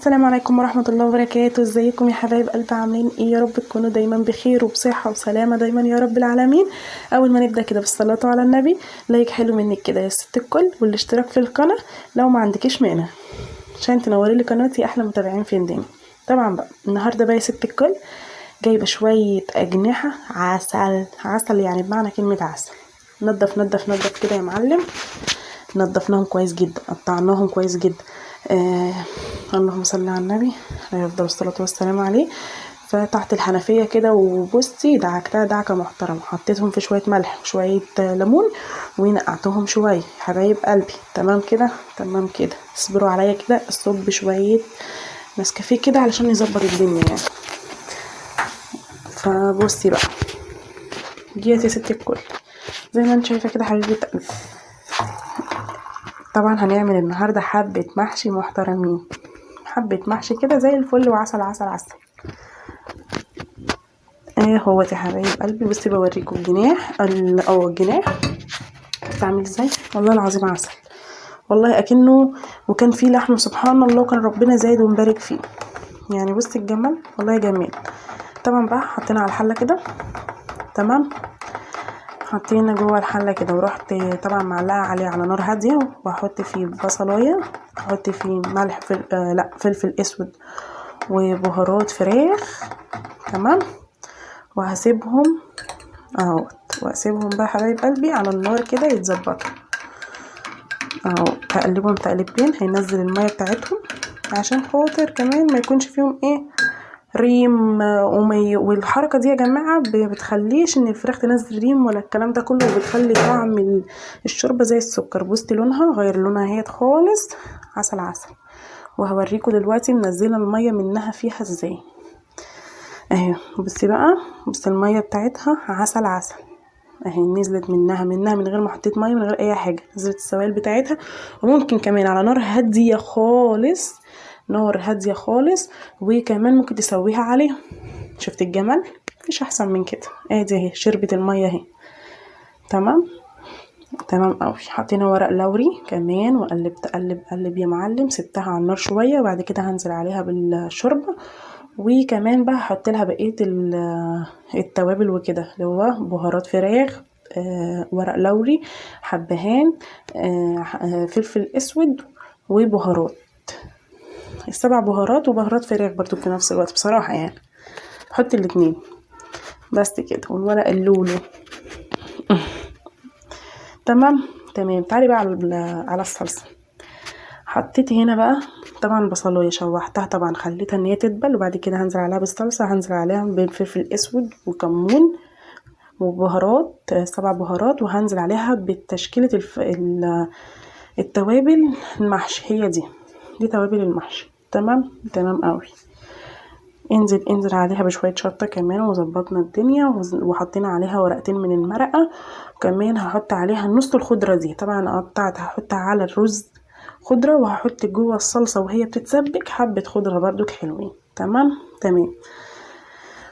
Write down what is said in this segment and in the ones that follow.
السلام عليكم ورحمة الله وبركاته. ازيكم يا حبايب قلبي؟ عاملين ايه؟ يا رب تكونوا دايما بخير وبصحة وسلامة دايما يا رب العالمين. اول ما نبدأ كده بالصلاة على النبي، لايك حلو منك كده يا ست الكل، والاشتراك في القناة لو ما عندكيش مانع عشان تنوري لي قناتي احلى متابعين في الدنيا. طبعا بقى النهارده بقى يا ست الكل جايبه شويه اجنحه عسل يعني بمعنى كلمه عسل. نضف كده يا معلم. نضفناهم كويس جدا، قطعناهم كويس جدا. اللهم صل على النبي عليه افضل الصلاه والسلام عليه. فتحت الحنفيه كده وبصي دعكتها دعكه محترمه، حطيتهم في شويه ملح وشويه ليمون ونقعتهم شويه حبايب قلبي. تمام كده تمام كده. اصبروا عليا كده، اصب شويه نسكافيه كده علشان يظبط الدنيا يعني. فبصي بقى ديت يا ست الكل زي ما انت شايفه كده حبيبه قلبي. طبعا هنعمل النهارده حبه محشي محترمين، حبه محشي كده زي الفل وعسل عسل عسل. ايه هو يا حبايب قلبي؟ بصي بوريكم الجناح الجناح بتعمل ازاي. والله العظيم عسل، والله اكنه وكان فيه لحم سبحان الله، كان ربنا زايد ومبارك فيه يعني. بصي الجمال والله جميل. طبعا بقى حطينا على الحله كده. تمام، حطينا جوه الحله كده ورحت طبعا معلقه عليه على نار هاديه، واحط فيه بصلايه، احط فيه ملح فلفل اسود وبهارات فراخ. تمام، وهسيبهم واسيبهم بقى حبايب قلبي على النار كده يتظبطوا تقلبهم تقلبين. هينزل الميه بتاعتهم عشان خاطر كمان ما يكونش فيهم ريم والحركه دي يا جماعه بتخليش ان الفراخ تنزل ريم ولا الكلام ده كله، وبتخلي طعم الشوربه زي السكر. بصي لونها غير لونها اهيت خالص، عسل عسل. وهوريكم دلوقتي منزله الميه منها فيها ازاي اهي. بصي بقى، بصي الميه بتاعتها عسل عسل اهي، نزلت منها من غير ما حطيت ميه، من غير اي حاجه، نزلت السوائل بتاعتها. وممكن كمان على نار هاديه خالص، نار هاديه خالص، وكمان ممكن تسويها عليها. شفت الجمال؟ مفيش احسن من كده. ادي اهي شربت الميه اهي. تمام تمام قوي. حطينا ورق لوري كمان وقلبت قلب يا معلم. سبتها على النار شويه وبعد كده هنزل عليها بالشوربه، وكمان بقى هحط لها بقيه التوابل وكده، اللي هو بهارات فراخ، ورق لوري، حبهان، فلفل اسود، وبهارات السبع بهارات، وبهارات فراخ برضو في نفس الوقت بصراحه يعني. بحط الاتنين بس كده، والورق اللولو. تمام. تعالي بقى على الصلصه. حطيت هنا بقى طبعا بصلايه شوحتها، طبعا خليتها ان هي تدبل، وبعد كده هنزل عليها بالصلصه، هنزل عليها بالفلفل اسود وكمون وبهارات 7 بهارات، وهنزل عليها بتشكيله التوابل المحشي. هي دي توابل المحشي. تمام قوي. انزل عليها بشويه شطه كمان، وظبطنا الدنيا وحطينا عليها ورقتين من المرقه. وكمان هحط عليها نص الخضره دي، طبعا قطعت هحطها على الرز خضره، وهحط جوه الصلصه وهي بتتسبك حبه خضره برضو حلوين. تمام.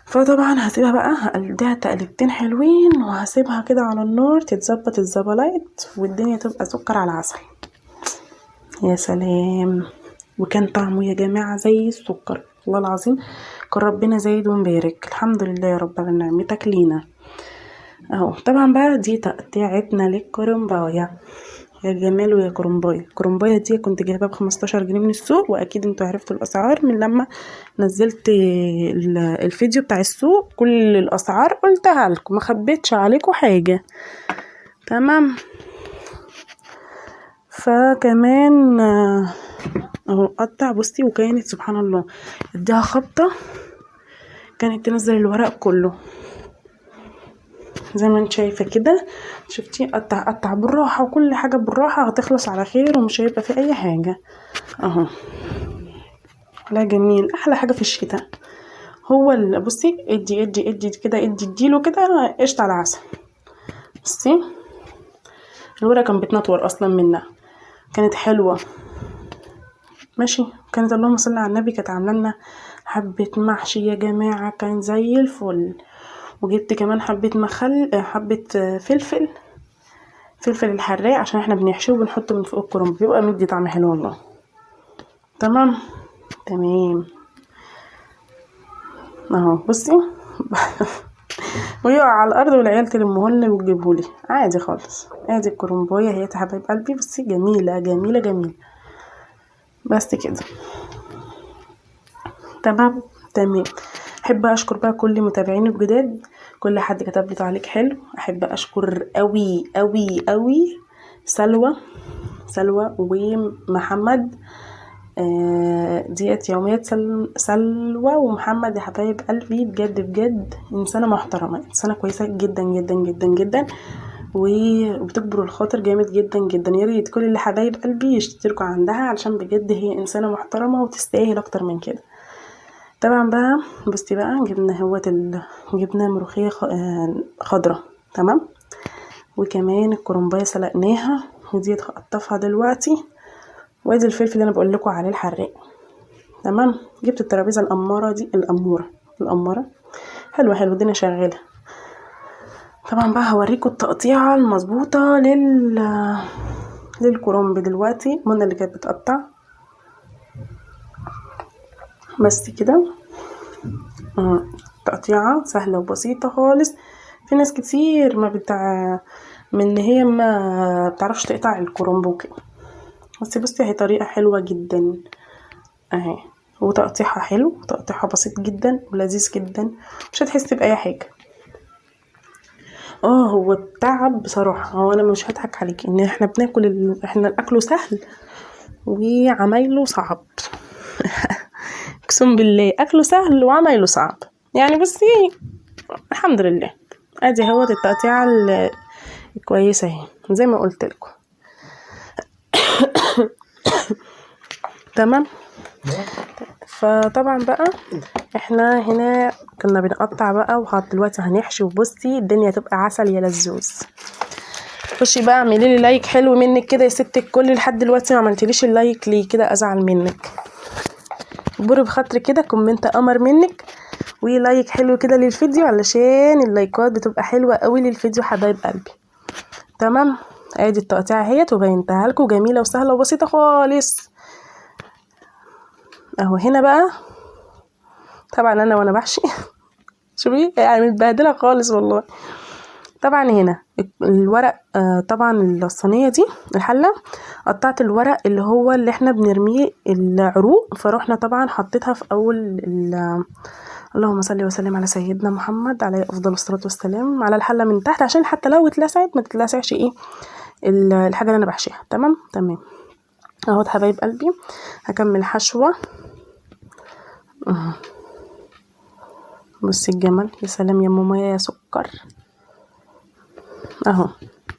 فطبعا هسيبها بقى هقلبها تقلبتين حلوين، وهسيبها كده على النار تتظبط الزبلايت، والدنيا تبقى سكر على عسل. يا سلام، وكان طعمه يا جماعه زي السكر والله العظيم. كان ربنا زايد ومبارك، الحمد لله يا رب على نعمتك لينا اهو. طبعا بقى دي تقطيعتنا للكرنبايه. يا جمال ويا كرنبايه. الكرنبايه دي كنت جايبها ب15 جنيه من السوق، واكيد انتوا عرفتوا الاسعار من لما نزلت الفيديو بتاع السوق. كل الاسعار قلتها لكم، ما خبيتش عليكم حاجه. تمام. فكمان اهو قطع. بصي وكانت سبحان الله اديها خبطه كانت تنزل الورق كله زي ما انت شايفه كده. شفتي؟ قطع بالراحه، وكل حاجه بالراحه هتخلص على خير، ومش هيبقى في اي حاجه اهو. لا جميل، احلى حاجه في الشتاء هو بصي ادي كده، اديله كده قشطه على عسل. بصي الورقه كان بتنطور اصلا منها، كانت حلوه ماشي. كانت اللهم صل على النبي كانت عامله لنا حبه محشي يا جماعه، كان زي الفل. وجبت كمان حبه فلفل الحراق عشان احنا بنحشيه وبنحطه من فوق الكرنب، بيبقى مدي طعم حلو والله. تمام. تمام اهو. بصي ويقع على الارض والعيال تلمهولي وتجيبهولي عادي خالص. ادي الكرنبايه اهي يا حبايب قلبي. بصي جميله جميله جميله. بس كده تمام. احب اشكر بقى كل متابعيني الجداد، كل حد كتب لي تعليق حلو. احب اشكر قوي قوي قوي سلوى ومحمد. ديت يوميات سلوى ومحمد يا حبايب قلبي. بجد بجد انسانه محترمه، انسانه كويسه جدا جدا جدا جدا، وبتكبر الخاطر جامد جدا جدا. يا ريت كل اللي حبايب قلبي يشتركوا عندها، علشان بجد هي انسانه محترمه وتستاهل اكتر من كده. طبعا بقى بصي بقى جبنا ملوخيه خضره. تمام. وكمان الكرنبايه سلقناها وديت هقطفها دلوقتي. وادي الفلفل اللي انا بقول لكم عليه الحراق. تمام. جبت الترابيزه الاماره دي، الاماره حلوه الدنيا شغاله. طبعا بقى هوريكم التقطيعه المظبوطه للكرنب دلوقتي. منى اللي كانت بتقطع. بس كده تقطيعه سهله وبسيطه خالص. في ناس كتير من هي ما بتعرفش تقطع الكرنب وكده، بس بصي هي طريقه حلوه جدا اهي. وتقطيعها حلو وتقطيعها بسيط جدا ولذيذ جدا، مش هتحسي باي حاجه. هو التعب بصراحه، هو انا مش هضحك عليكي ان احنا بناكل احنا الاكل سهل وعمايله صعب. اقسم بالله اكله سهل وعمايله صعب يعني. بصي الحمد لله. ادي هو التقطيعه الكويسه اهي زي ما قلت لكم. تمام. فطبعا بقى احنا هنا كنا بنقطع بقى دلوقتي هنحشي. وبصي الدنيا تبقى عسل يا لزوز. خشي بقى اعملي لي لايك حلو منك كده يا ست الكل. لحد دلوقتي ما عملتليش اللايك ليه كده؟ ازعل منك. اجبري بخاطري كده كومنت قمر منك ولايك حلو كده للفيديو، علشان اللايكات بتبقى حلوه قوي للفيديو حبايب قلبي. تمام. ادي التقطيعه اهيت وبينتها لكم جميله وسهله وبسيطه خالص اهو. هنا بقى طبعا انا وانا بحشي شوفي يعني متبهدله خالص والله. طبعا هنا الورق طبعا الصينيه دي الحله قطعت الورق اللي هو اللي احنا بنرميه العروق، فروحنا طبعا حطيتها في اول اللهم صل وسلم على سيدنا محمد عليه افضل الصلاه والسلام على الحله من تحت، عشان حتى لو اتلسعت ما تتلسعش الحاجه اللي انا بحشيها. تمام اهو حبايب قلبي. هكمل حشوه. بصي الجمال. يا سلام يا ماما يا سكر اهو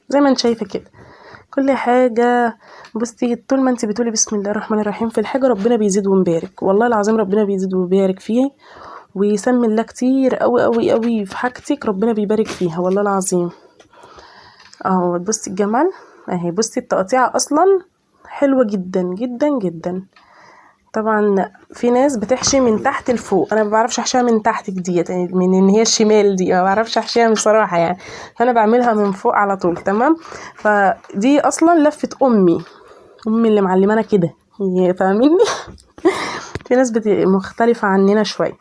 زي ما انت شايفه كده كل حاجه. بصي طول ما انت بتقولي بسم الله الرحمن الرحيم في الحاجه ربنا بيزيد ويبارك، والله العظيم ربنا بيزيد ويبارك فيه ويسمي الله كتير قوي قوي قوي في حاجتك، ربنا بيبارك فيها والله العظيم اهو. بصي الجمال اهي. بصي التقطيعه اصلا حلوه جدا جدا جدا. طبعا في ناس بتحشي من تحت لفوق، انا ما بعرفش احشيها من تحت ديت يعني من ان هي الشمال دي ما بعرفش احشيها بصراحه يعني، فانا بعملها من فوق على طول. تمام. فدي اصلا لفه امي اللي معلمانا كده فاهميني. في ناس مختلفه عننا شويه.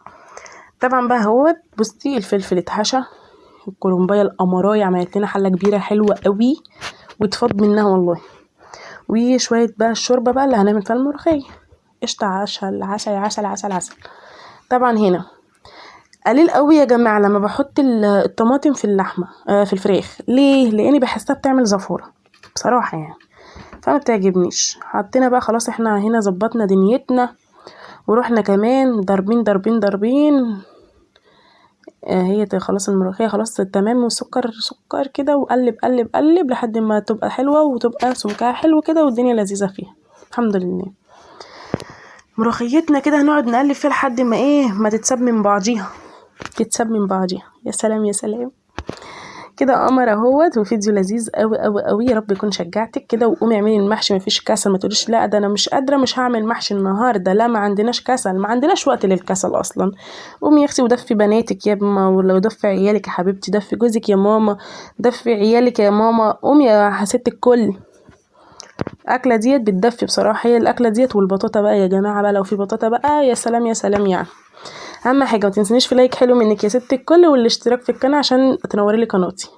طبعا بقى هو بصي الفلفل اتحشى. الكولومبايه الامرايه عملت لنا حله كبيره حلوه قوي واتفض منها والله. وشويه بقى الشوربه بقى اللي هنعمل فيها الملوخيه. قشطه عسل عسل عسل عسل عسل. طبعا هنا قليل قوي يا جماعه لما بحط الطماطم في اللحمه في الفراخ. ليه؟ لاني بحسها بتعمل زفوره بصراحه يعني، فما بتعجبنيش. حطينا بقى خلاص احنا هنا ظبطنا دنيتنا ورحنا كمان ضاربين هي خلاص الملوخيه خلاص تمام. وسكر سكر كده وقلب قلب قلب لحد ما تبقى حلوه وتبقى سمكها حلو كده والدنيا لذيذه فيها الحمد لله. ملوخيتنا كده هنقعد نقلب فيها لحد ما تتساب من بعضيها. يا سلام يا سلام كده قمر اهوت. وفيديو لذيذ قوي قوي قوي. يا رب يكون شجعتك كده. وقومي اعملي المحشي، مفيش كسل. ما تقوليش لا ده انا مش قادره مش هعمل محشي النهارده. لا ما عندناش كسل، ما عندناش وقت للكسل اصلا. قومي يا اختي ودفي بناتك يا ماما، ولو دفي عيالك يا حبيبتي، دفي جوزك يا ماما، دفي عيالك يا ماما. قومي يا ست الكل الاكله ديت بتدفي بصراحه، هي الاكله ديت والبطاطا بقى يا جماعه بقى، لو في بطاطا بقى يا سلام يا سلام يعني. اهم حاجه ما تنسونيش في لايك حلو منك يا ست الكل، والاشتراك في القناه عشان تنوري لي قناتي.